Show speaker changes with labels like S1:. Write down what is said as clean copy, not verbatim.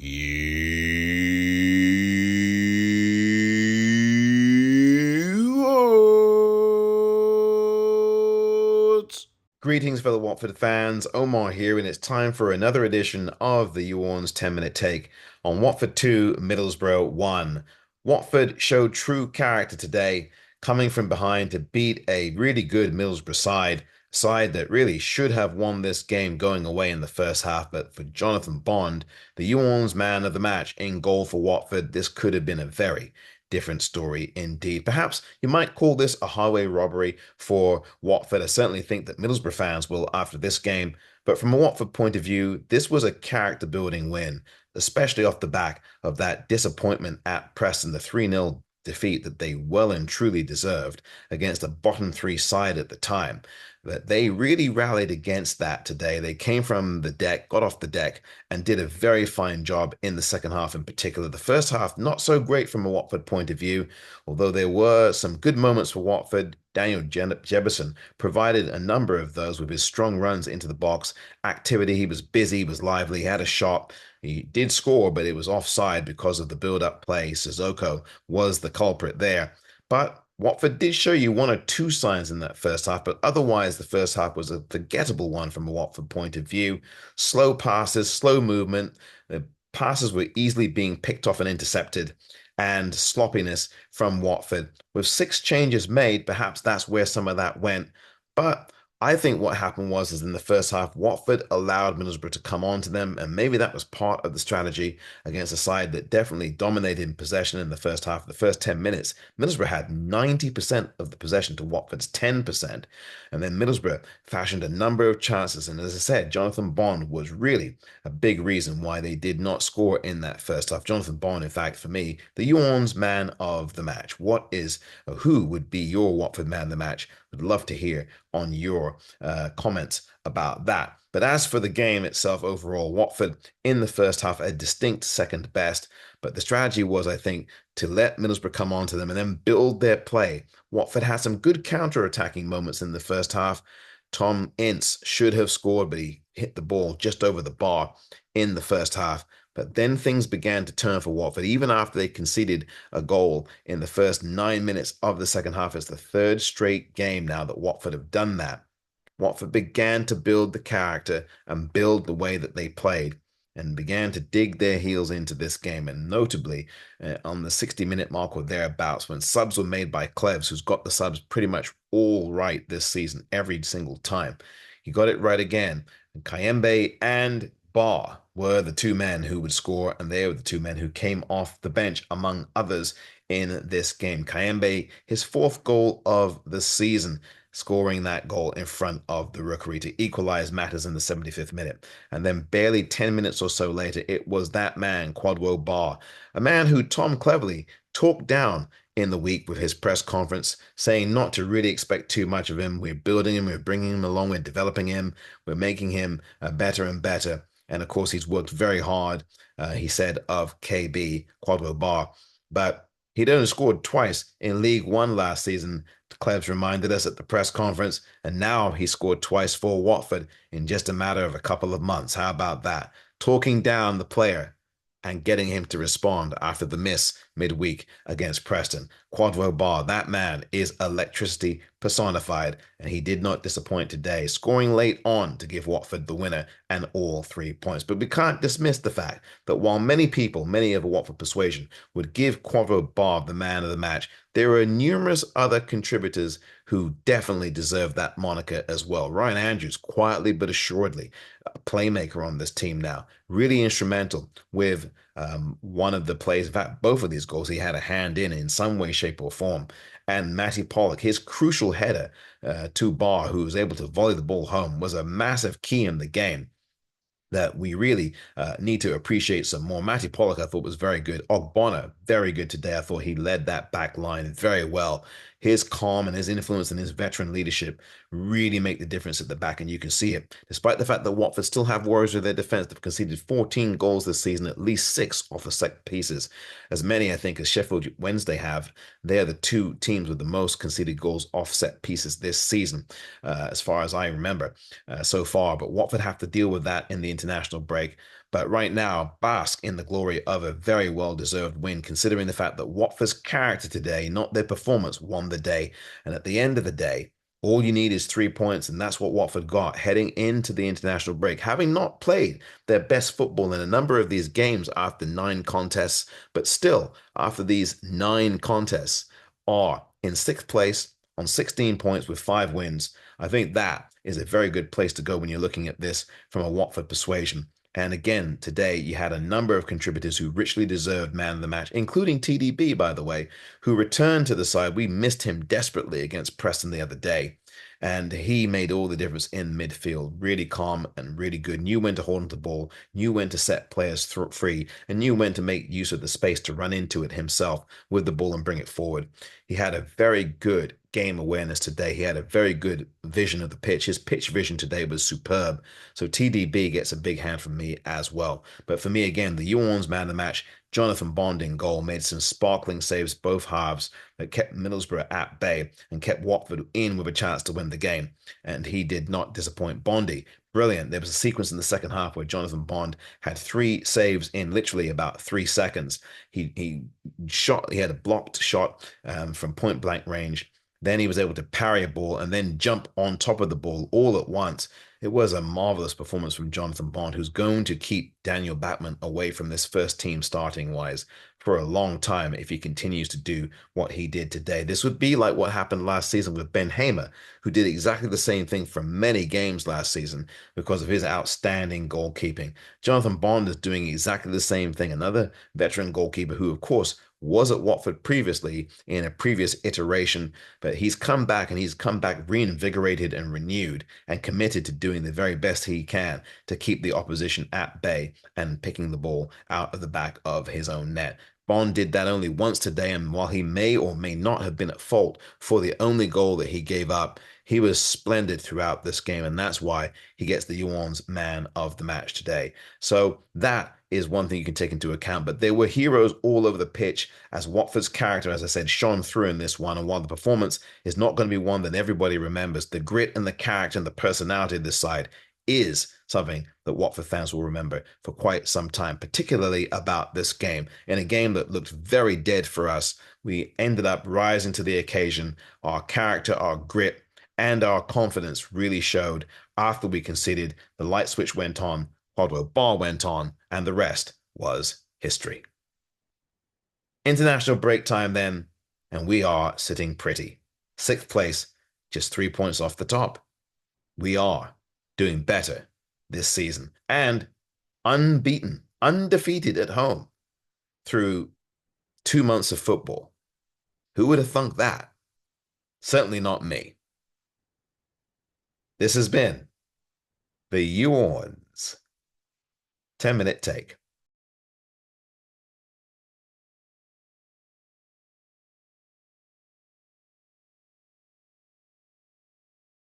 S1: You ORNS. Greetings, fellow Watford fans. Omar here, and it's time for another edition of the You ORNS 10-minute take on Watford 2, Middlesbrough 1. Watford showed true character today, coming from behind to beat a really good Middlesbrough side that really should have won this game going away in the first half, but for Jonathan Bond, the You ORNS man of the match in goal for Watford, this could have been a very different story indeed. Perhaps you might call this a highway robbery for Watford. I certainly think that Middlesbrough fans will after this game. But from a Watford point of view, this was a character building win, especially off the back of that disappointment at Preston, the 3-0 defeat that they well and truly deserved against a bottom three side at the time. That they really rallied against that today. They came from the deck, got off the deck, and did a very fine job in the second half in particular. The first half, not so great from a Watford point of view, although there were some good moments for Watford. Daniel Jebison provided a number of those with his strong runs into the box. Activity, he was busy, he was lively, he had a shot. He did score, but it was offside because of the build-up play. Sissoko was the culprit there. But Watford did show you one or two signs in that first half, but otherwise the first half was a forgettable one from a Watford point of view. Slow passes, slow movement. The passes were easily being picked off and intercepted, and sloppiness from Watford. With 6 changes made, perhaps that's where some of that went. But I think what happened was in the first half, Watford allowed Middlesbrough to come on to them, and maybe that was part of the strategy against a side that definitely dominated in possession in the first half. The first 10 minutes, Middlesbrough had 90% of the possession to Watford's 10%, and then Middlesbrough fashioned a number of chances, and as I said, Jonathan Bond was really a big reason why they did not score in that first half. Jonathan Bond, in fact, for me, the You ORNS man of the match. Who would be your Watford man of the match? Would love to hear on your comments about that. But as for the game itself overall, Watford in the first half a distinct second best. But the strategy was, I think, to let Middlesbrough come on to them and then build their play. Watford had some good counter-attacking moments in the first half. Tom Ince should have scored, but he hit the ball just over the bar in the first half. But then things began to turn for Watford, even after they conceded a goal in the first 9 minutes of the second half. It's the third straight game now that Watford have done that. Watford began to build the character and build the way that they played and began to dig their heels into this game. And notably, on the 60-minute mark or thereabouts, when subs were made by Cleves, who's got the subs pretty much all right this season, every single time. He got it right again. And Kayembe and Barr were the two men who would score, and they were the two men who came off the bench, among others, in this game. Kayembe, his 4th goal of the season, scoring that goal in front of the Rookery to equalize matters in the 75th minute. And then barely 10 minutes or so later, it was that man, Kwadwo Barr, a man who Tom Cleverley talked down in the week with his press conference, saying not to really expect too much of him. We're building him, we're bringing him along, we're developing him, we're making him better and better. And of course, he's worked very hard, he said, of KB, Kwadwo Barr. But he'd only scored twice in League One last season, Klebs reminded us at the press conference, and now he scored twice for Watford in just a matter of a couple of months. How about that? Talking down the player and getting him to respond after the miss midweek against Preston. Kwadwo Barr, that man is electricity personified, and he did not disappoint today, scoring late on to give Watford the winner and all 3 points. But we can't dismiss the fact that while many people, many of a Watford persuasion, would give Kwadwo Barr the man of the match, there are numerous other contributors who definitely deserve that moniker as well. Ryan Andrews, quietly but assuredly, a playmaker on this team now, really instrumental with one of the plays. In fact, both of these goals he had a hand in some way, shape, or form. And Matty Pollock, his crucial header to Barr, who was able to volley the ball home, was a massive key in the game that we really need to appreciate some more. Matty Pollock, I thought, was very good. Ogbonna, very good today. I thought he led that back line very well. His calm and his influence and his veteran leadership really make the difference at the back, and you can see it. Despite the fact that Watford still have worries with their defence, they've conceded 14 goals this season, at least 6 off of set pieces. As many, I think, as Sheffield Wednesday have. They're the two teams with the most conceded goals off set pieces this season, as far as I remember so far. But Watford have to deal with that in the international break. but right now bask in the glory of a very well-deserved win, considering the fact that Watford's character today, not their performance, won the day. And at the end of the day, all you need is 3 points, and that's what Watford got heading into the international break, having not played their best football in a number of these games after 9 contests, but still, after these 9 contests, are in sixth place on 16 points with 5 wins. I think that is a very good place to go when you're looking at this from a Watford persuasion. And again, today you had a number of contributors who richly deserved man of the match, including TDB, by the way, who returned to the side. We missed him desperately against Preston the other day, and he made all the difference in midfield. Really calm and really good. Knew when to hold on to the ball, knew when to set players free, and knew when to make use of the space to run into it himself with the ball and bring it forward. He had a very good game awareness today. He had a very good vision of the pitch. His pitch vision today was superb. So TDB gets a big hand from me as well. But for me, again, the YOU ORNS man of the match, Jonathan Bond in goal, made some sparkling saves both halves that kept Middlesbrough at bay and kept Watford in with a chance to win the game. And he did not disappoint. Bondy, brilliant. There was a sequence in the second half where Jonathan Bond had 3 saves in literally about 3 seconds. He shot, he had a blocked shot from point blank range. Then he was able to parry a ball and then jump on top of the ball all at once. It was a marvelous performance from Jonathan Bond, who's going to keep Daniel Batman away from this first team starting wise for a long time if he continues to do what he did today. This would be like what happened last season with Ben Hamer, who did exactly the same thing for many games last season because of his outstanding goalkeeping. Jonathan Bond is doing exactly the same thing. Another veteran goalkeeper who, of course, was at Watford previously in a previous iteration, but he's come back and he's come back reinvigorated and renewed and committed to doing the very best he can to keep the opposition at bay and picking the ball out of the back of his own net. Bond did that only once today, and while he may or may not have been at fault for the only goal that he gave up, he was splendid throughout this game, and that's why he gets the YOU ORNS man of the match today. So that is one thing you can take into account. But there were heroes all over the pitch as Watford's character, as I said, shone through in this one. And while the performance is not going to be one that everybody remembers, the grit and the character and the personality of this side is something that Watford fans will remember for quite some time, particularly about this game. In a game that looked very dead for us, we ended up rising to the occasion. Our character, our grit, and our confidence really showed after we conceded. The light switch went on, Hardwell Bar went on, and the rest was history. International break time then, and we are sitting pretty. Sixth place, just 3 points off the top. We are doing better this season and unbeaten, undefeated at home through 2 months of football. Who would have thunk that? Certainly not me. This has been the YOU ORNS 10-minute take.